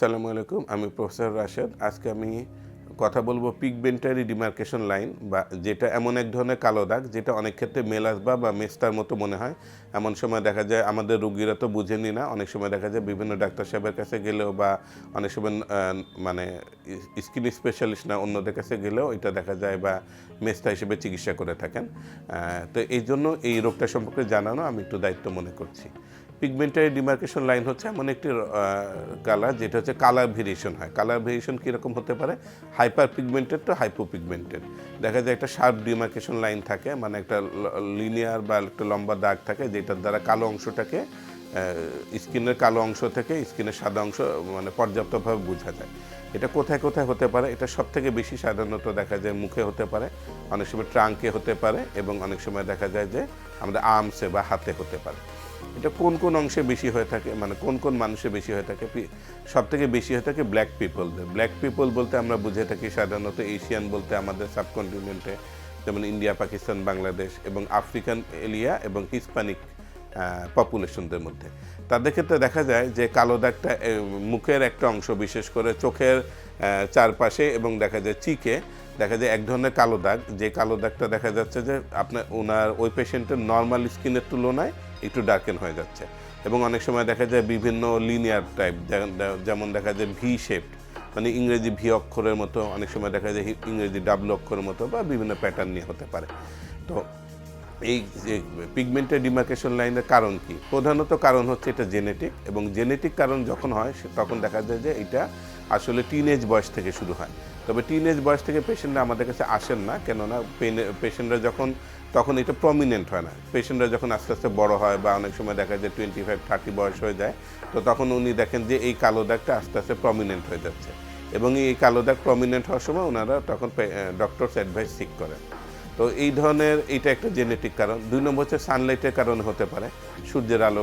আসসালামু আলাইকুম, আমি প্রফেসর রাশেদ। আজকে আমি কথা বলবো পিগমেন্টারি ডিমার্কেশন লাইন, বা যেটা এমন এক ধরনের কালো দাগ যেটা অনেক ক্ষেত্রে মেলাজমা বা মেস্তার মতো মনে হয়। এমন সময় দেখা যায় আমাদের রোগীরা তো বুঝেনি না, অনেক সময় দেখা যায় বিভিন্ন ডাক্তার সাহেবের কাছে গেলেও বা অনেক সময় মানে স্কিন স্পেশালিস্ট না অন্যদের কাছে গেলেও এটা দেখা যায় বা মেস্তা হিসেবে চিকিৎসা করে থাকেন। তো এই জন্য এই রোগটা সম্পর্কে জানানো আমি একটু দায়িত্ব মনে করছি। পিগমেন্টারি ডিমার্কেশন লাইন হচ্ছে এমন একটি কালার যেটা হচ্ছে কালার ভেরিয়েশন হয়। কালার ভেরিয়েশন কীরকম হতে পারে? Hyperpigmented to hypopigmented. দেখা যায় একটা শার্প ডিমার্কেশন লাইন থাকে, মানে একটা লিনিয়ার বা একটা লম্বা দাগ থাকে যেটার দ্বারা কালো অংশটাকে স্কিনের কালো অংশ থেকে স্কিনের সাদা অংশ মানে পর্যাপ্তভাবে বোঝা যায়। এটা কোথায় কোথায় হতে পারে? এটা সবথেকে বেশি সাধারণত দেখা যায় মুখে হতে পারে, অনেক সময় ট্রাঙ্কে হতে পারে, এবং অনেক সময় দেখা যায় যে আমাদের আর্মসে বা হাতে হতে পারে। এটা কোন কোন অংশে বেশি হয়ে থাকে, মানে কোন কোন মানুষে বেশি হয়ে থাকে? সবথেকে বেশি হয়ে থাকে ব্ল্যাক পিপলদের। ব্ল্যাক পিপল বলতে আমরা বুঝে থাকি সাধারণত এশিয়ান বলতে আমাদের সাবকন্টিনেন্টে, যেমন ইন্ডিয়া, পাকিস্তান, বাংলাদেশ, এবং আফ্রিকান এরিয়া এবং হিসপ্যানিক পপুলেশনদের মধ্যে। তাদের ক্ষেত্রে দেখা যায় যে কালো দাগটা মুখের একটা অংশ, বিশেষ করে চোখের চারপাশে, এবং দেখা যায় চিকে দেখা যায় এক ধরনের কালো দাগ, যে কালো দাগটা দেখা যাচ্ছে যে ওনার ওই পেশেন্টের নর্মাল স্কিনের তুলনায় একটু ডার্কেন হয়ে যাচ্ছে। এবং অনেক সময় দেখা যায় বিভিন্ন লিনিয়ার টাইপ, যেমন দেখা যায় ভি শেপড, মানে ইংরেজি ভি অক্ষরের মতো, অনেক সময় দেখা যায় ইংরেজি ডাব্লু অক্ষরের মতো, বা বিভিন্ন প্যাটার্ন নিয়ে হতে পারে। তো এই যে পিগমেন্টের ডিমার্কেশন লাইনের কারণ কি? প্রধানত কারণ হচ্ছে এটা জেনেটিক, এবং জেনেটিক কারণ যখন হয় তখন দেখা যায় যে এটা আসলে টিনেজ বয়স থেকে শুরু হয়। তবে টিনেজ বয়স থেকে পেশেন্টরা আমাদের কাছে আসেন না, কেননা পেশেন্টরা তখন এটা প্রমিনেন্ট হয় না। পেশেন্টরা যখন আস্তে আস্তে বড় হয় বা অনেক সময় দেখা যায় 25-30 বয়স হয়ে যায়, তো তখন উনি দেখেন যে এই কালো দাগটা আস্তে আস্তে প্রমিনেন্ট হয়ে যাচ্ছে, এবং এই কালো দাগ প্রমিনেন্ট হওয়ার সময় ওনারা তখন ডক্টরস অ্যাডভাইস সিক করেন। তো এই ধরনের এটা একটা জেনেটিক কারণ। 2 নম্বর হচ্ছে সানলাইটের কারণে হতে পারে, সূর্যের আলো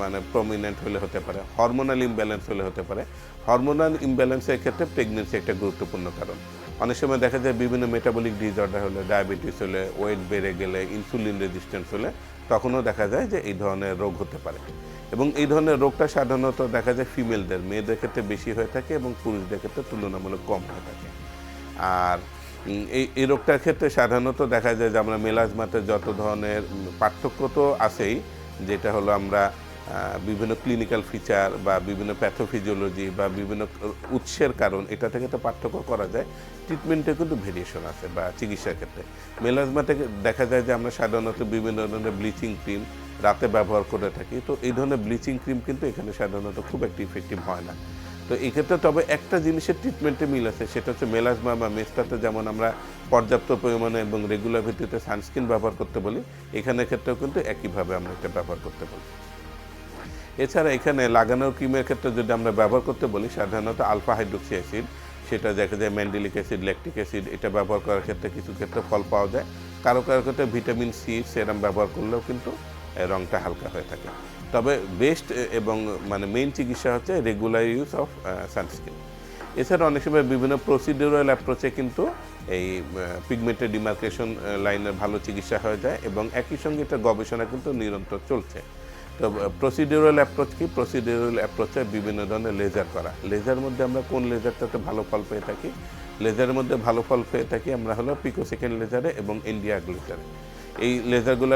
মানে প্রমিনেন্ট হলে হতে পারে, হরমোনাল ইমব্যালেন্স হলে হতে পারে। হরমোনাল ইমব্যালেন্সের ক্ষেত্রে প্রেগনেন্সি একটা গুরুত্বপূর্ণ কারণ। অনেক সময় দেখা যায় বিভিন্ন মেটাবলিক ডিসঅর্ডার হলে, ডায়াবেটিস হলে, ওয়েট বেড়ে গেলে, ইনসুলিন রেজিস্ট্যান্স হলে, তখনও দেখা যায় যে এই ধরনের রোগ হতে পারে। এবং এই ধরনের রোগটা সাধারণত দেখা যায় ফিমেলদের, মেয়েদের ক্ষেত্রে বেশি হয়ে থাকে এবং পুরুষদের ক্ষেত্রে তুলনামূলক কম হয়ে থাকে। আর এই রোগটার ক্ষেত্রে সাধারণত দেখা যায় যে আমরা মেলাজমাতে যত ধরনের পার্থক্য তো আছেই, যেটা হলো আমরা বিভিন্ন ক্লিনিক্যাল ফিচার বা বিভিন্ন প্যাথোফিজিওলজি বা বিভিন্ন উৎসের কারণ, এটা থেকে তো পার্থক্য করা যায়। ট্রিটমেন্টে কিন্তু ভেরিয়েশন আছে বা চিকিৎসার ক্ষেত্রে। মেলাজমা থেকে দেখা যায় যে আমরা সাধারণত বিভিন্ন ধরনের ব্লিচিং ক্রিম রাতে ব্যবহার করে থাকি। তো এই ধরনের ব্লিচিং ক্রিম কিন্তু এখানে সাধারণত খুব একটি ইফেক্টিভ হয় না। তো এই ক্ষেত্রে তবে একটা জিনিসের ট্রিটমেন্টে মিল আছে, সেটা হচ্ছে মেলাজমা বা মেস্তাতে যেমন আমরা পর্যাপ্ত পরিমাণে এবং রেগুলার ভিত্তিতে সানস্ক্রিন ব্যবহার করতে বলি, এখানের ক্ষেত্রেও কিন্তু একইভাবে আমরা এটা ব্যবহার করতে বলি। এছাড়া এখানে লাগানোর ক্রিমের ক্ষেত্রে যদি আমরা ব্যবহার করতে বলি, সাধারণত আলফা হাইড্রোক্সি অ্যাসিড, সেটা দেখা যায় ম্যান্ডেলিক অ্যাসিড, ল্যাকটিক অ্যাসিড, এটা ব্যবহার করার ক্ষেত্রে কিছু ক্ষেত্রে ফল পাওয়া যায়। কারো কারো ক্ষেত্রে ভিটামিন সি সেরাম ব্যবহার করলেও কিন্তু রঙটা হালকা হয়ে থাকে। তবে বেস্ট এবং মানে মেইন চিকিৎসা হচ্ছে রেগুলার ইউজ অফ সানস্ক্রিন। এছাড়া অনেক সময় বিভিন্ন প্রসিডিউরাল অ্যাপ্রোচে কিন্তু এই পিগমেন্টের ডিমার্কেশন লাইনের ভালো চিকিৎসা হয়ে যায়, এবং একই সঙ্গে এটা গবেষণা কিন্তু নিরন্তর চলছে। তো প্রসিডিউরাল অ্যাপ্রোচ কি? প্রসিডিউরাল অ্যাপ্রোচে বিভিন্ন ধরনের লেজার করা। লেজার মধ্যে আমরা কোন লেজারটাতে ভালো ফল পেয়ে থাকি? লেজারের মধ্যে ভালো ফল পেয়ে থাকি আমরা হলো পিকোসেকেন্ড লেজারে এবং এনডিআর লেজারে। এই লেজারগুলো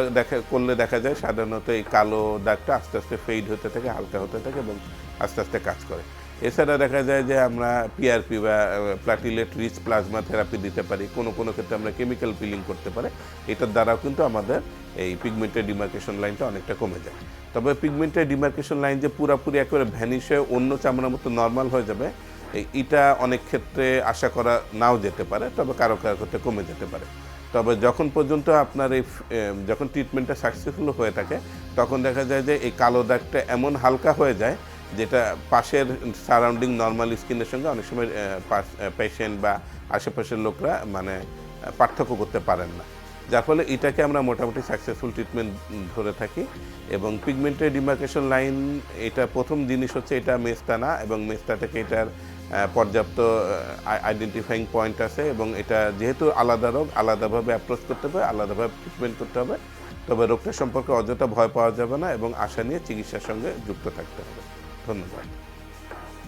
করলে দেখা যায় সাধারণত এই কালো দাগটা আস্তে আস্তে ফেড হতে থাকে, হালকা হতে থাকে, এবং আস্তে আস্তে কাজ করে। এছাড়া দেখা যায় যে আমরা পিআরপি বা প্লাটিলেট রিচ প্লাজমা থেরাপি দিতে পারি, কোনো কোনো ক্ষেত্রে আমরা কেমিক্যাল পিলিং করতে পারি। এটার দ্বারাও কিন্তু আমাদের এই পিগমেন্টের ডিমার্কেশন লাইনটা অনেকটা কমে যায়। তবে পিগমেন্টের ডিমার্কেশন লাইন যে পুরোপুরি একেবারে ভ্যানিশ হয়ে অন্য চামড়ার মতো নর্মাল হয়ে যাবে, এটা অনেক ক্ষেত্রে আশা করা নাও যেতে পারে, তবে কারো কারো ক্ষেত্রে কমে যেতে পারে। তবে যখন পর্যন্ত আপনার যখন ট্রিটমেন্টটা সাকসেসফুল হয়ে থাকে, তখন দেখা যায় যে এই কালো দাগটা এমন হালকা হয়ে যায় যেটা পাশের সারাউন্ডিং নর্মাল স্কিনের সঙ্গে অনেক সময় পেশেন্ট বা আশেপাশের লোকরা মানে পার্থক্য করতে পারেন না, যার ফলে এটাকে আমরা মোটামুটি সাকসেসফুল ট্রিটমেন্ট ধরে থাকি। এবং পিগমেন্টের ডিমার্কেশন লাইন, এটা প্রথম জিনিস হচ্ছে এটা মেস্তা না, এবং মেস্তা থেকে এটার পর্যাপ্ত আইডেন্টিফাইং পয়েন্ট আছে, এবং এটা যেহেতু আলাদা রোগ আলাদাভাবে অ্যাপ্রোচ করতে হবে, আলাদাভাবে ট্রিটমেন্ট করতে হবে। তবে রোগটা সম্পর্কে অযথা ভয় পাওয়া যাবে না, এবং আশা নিয়ে চিকিৎসার সঙ্গে যুক্ত থাকতে হবে। ধন্যবাদ।